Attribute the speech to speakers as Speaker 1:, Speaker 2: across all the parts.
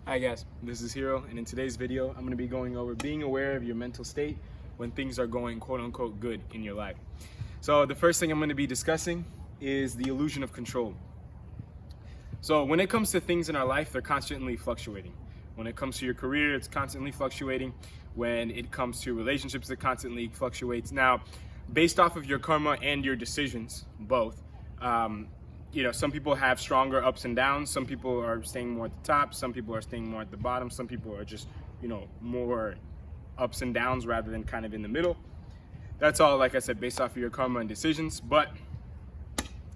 Speaker 1: Hi guys, this is Hero, and in today's video, I'm going to be going over being aware of your mental state when things are going quote unquote good in your life. So the first thing I'm going to be discussing is the illusion of control. So when it comes to things in our life, they're constantly fluctuating. When it comes to your career, it's constantly fluctuating. When it comes to relationships, it constantly fluctuates. Now, based off of your karma and your decisions, both, some people have stronger ups and downs. Some people are staying more at the top. Some people are staying more at the bottom. Some people are just, more ups and downs rather than kind of in the middle. That's all, like I said, based off of your karma and decisions. But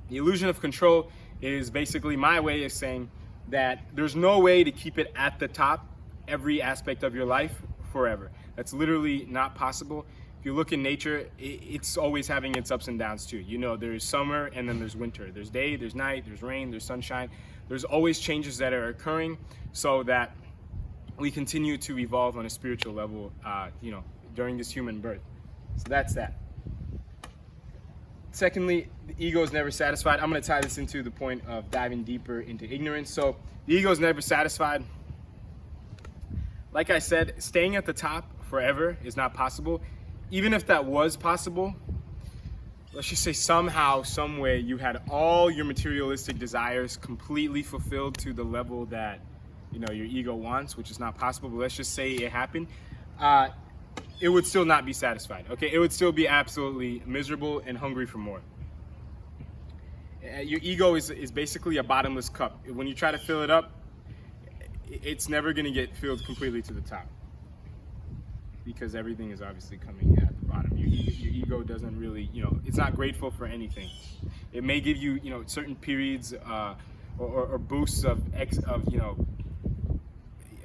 Speaker 1: the illusion of control is basically my way of saying that there's no way to keep it at the top every aspect of your life forever. That's literally not possible. If you look in nature, it's always having its ups and downs too. There's summer and then there's winter. There's day, there's night, there's rain, there's sunshine. There's always changes that are occurring so that we continue to evolve on a spiritual level, during this human birth. So that's that. Secondly, the ego is never satisfied. I'm going to tie this into the point of diving deeper into ignorance. So the ego is never satisfied. Like I said, staying at the top forever is not possible. Even if that was possible, let's just say somehow, some way you had all your materialistic desires completely fulfilled to the level that, your ego wants, which is not possible, but let's just say it happened. It would still not be satisfied, okay? It would still be absolutely miserable and hungry for more. Your ego is basically a bottomless cup. When you try to fill it up, it's never gonna get filled completely to the top because everything is obviously coming at the bottom. Your ego doesn't really, it's not grateful for anything. It may give you, certain periods or boosts of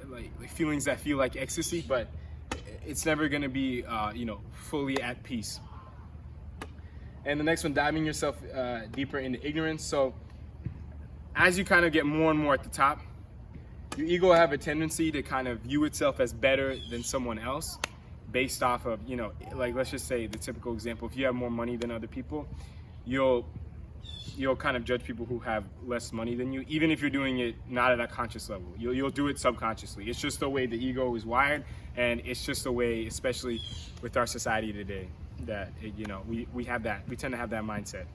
Speaker 1: like feelings that feel like ecstasy, but it's never going to be, fully at peace. And the next one, diving yourself deeper into ignorance. So as you kind of get more and more at the top, your ego will have a tendency to kind of view itself as better than someone else based off of, like let's just say the typical example, if you have more money than other people, you'll kind of judge people who have less money than you, even if you're doing it not at a conscious level. You'll do it subconsciously. It's just the way the ego is wired, and it's just the way, especially with our society today, that we have that. We tend to have that mindset.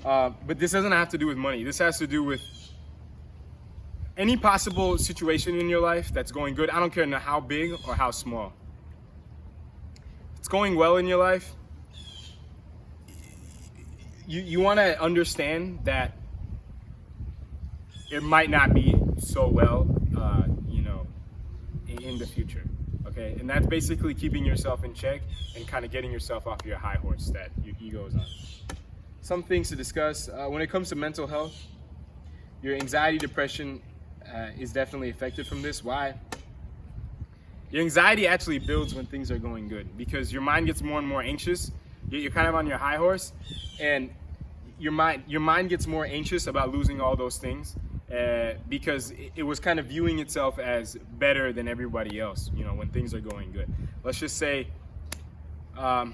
Speaker 1: But this doesn't have to do with money. This has to do with any possible situation in your life that's going good. I don't care how big or how small. If it's going well in your life, you want to understand that it might not be so well, in the future, okay? And that's basically keeping yourself in check and kind of getting yourself off your high horse that your ego is on. Some things to discuss. When it comes to mental health, your anxiety, depression is definitely affected from this. Why? Your anxiety actually builds when things are going good because your mind gets more and more anxious. You're kind of on your high horse, and your mind gets more anxious about losing all those things because it was kind of viewing itself as better than everybody else, when things are going good. Let's just say, you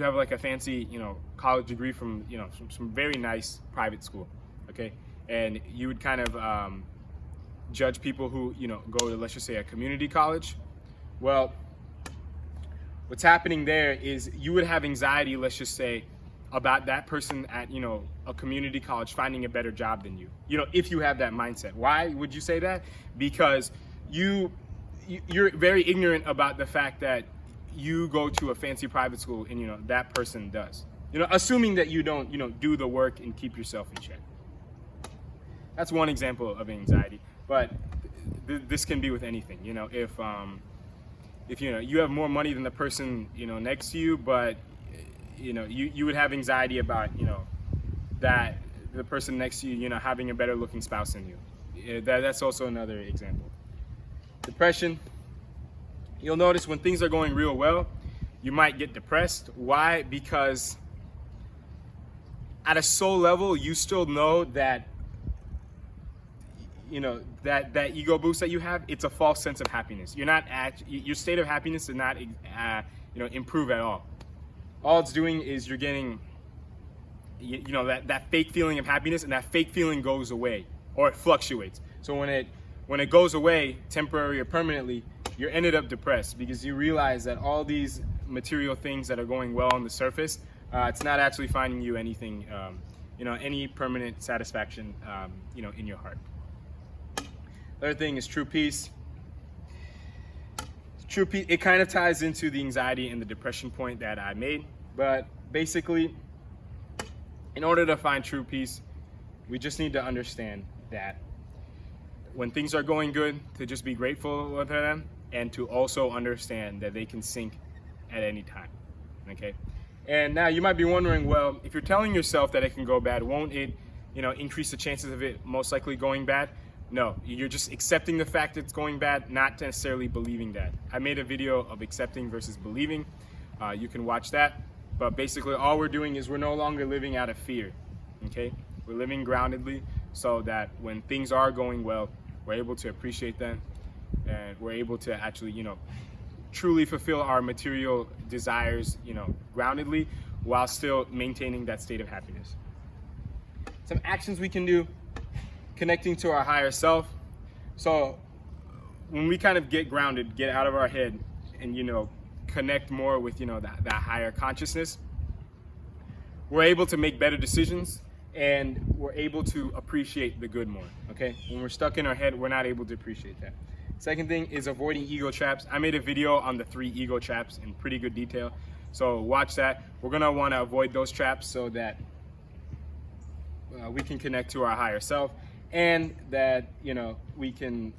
Speaker 1: have like a fancy, college degree from, some very nice private school, okay? And you would kind of judge people who, go to, let's just say, a community college. Well, what's happening there is you would have anxiety, let's just say, about that person at, a community college finding a better job than you, if you have that mindset. Why would you say that? Because you're very ignorant about the fact that you go to a fancy private school and, that person does. Assuming that you don't, do the work and keep yourself in check. That's one example of anxiety, but this can be with anything. If you have more money than the person next to you, but you would have anxiety about that the person next to you having a better looking spouse than you. That's also another example. Depression. You'll notice when things are going real well, you might get depressed. Why? Because at a soul level, you still know that that ego boost that you have, it's a false sense of happiness. Your state of happiness did not improve at all. All it's doing is you're getting that fake feeling of happiness, and that fake feeling goes away, or it fluctuates. So when it goes away, temporarily or permanently, you're ended up depressed because you realize that all these material things that are going well on the surface, it's not actually finding you anything, any permanent satisfaction, in your heart. The other thing is true peace. True peace, it kind of ties into the anxiety and the depression point that I made, but basically, in order to find true peace, we just need to understand that when things are going good, to just be grateful for them, and to also understand that they can sink at any time, okay? And now you might be wondering, well, if you're telling yourself that it can go bad, won't it, increase the chances of it most likely going bad? No, you're just accepting the fact that it's going bad, not necessarily believing that. I made a video of accepting versus believing. You can watch that. But basically all we're doing is we're no longer living out of fear, okay? We're living groundedly so that when things are going well, we're able to appreciate them and we're able to actually, truly fulfill our material desires, groundedly while still maintaining that state of happiness. Some actions we can do: connecting to our higher self. So when we kind of get grounded, get out of our head and, connect more with, that higher consciousness, we're able to make better decisions and we're able to appreciate the good more, okay? When we're stuck in our head, we're not able to appreciate that. Second thing is avoiding ego traps. I made a video on the 3 ego traps in pretty good detail, so watch that. We're gonna wanna avoid those traps so that we can connect to our higher self and that, we can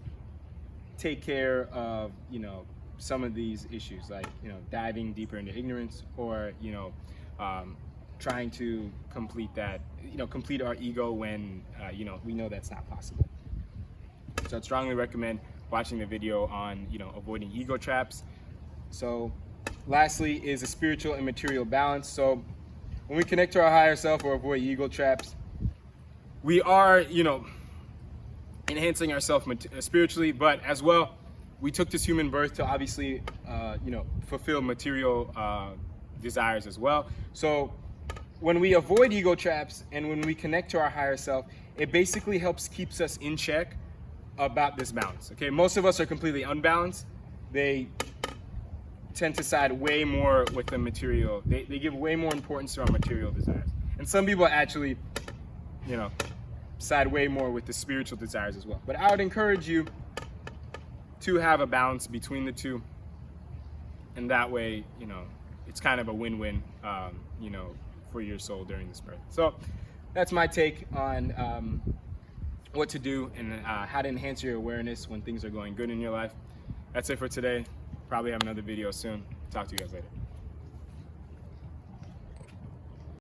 Speaker 1: take care of, some of these issues, like, diving deeper into ignorance or, trying to complete our ego when, we know that's not possible. So I'd strongly recommend watching the video on, avoiding ego traps. So lastly is a spiritual and material balance. So when we connect to our higher self or avoid ego traps, we are, enhancing ourselves spiritually, but as well, we took this human birth to obviously, fulfill material desires as well. So when we avoid ego traps and when we connect to our higher self, it basically keeps us in check about this balance, okay? Most of us are completely unbalanced. They tend to side way more with the material. They give way more importance to our material desires. And some people actually, side way more with the spiritual desires as well. But I would encourage you to have a balance between the two. And that way, it's kind of a win-win, for your soul during this birth. So that's my take on what to do and how to enhance your awareness when things are going good in your life. That's it for today. Probably have another video soon. Talk to you guys later.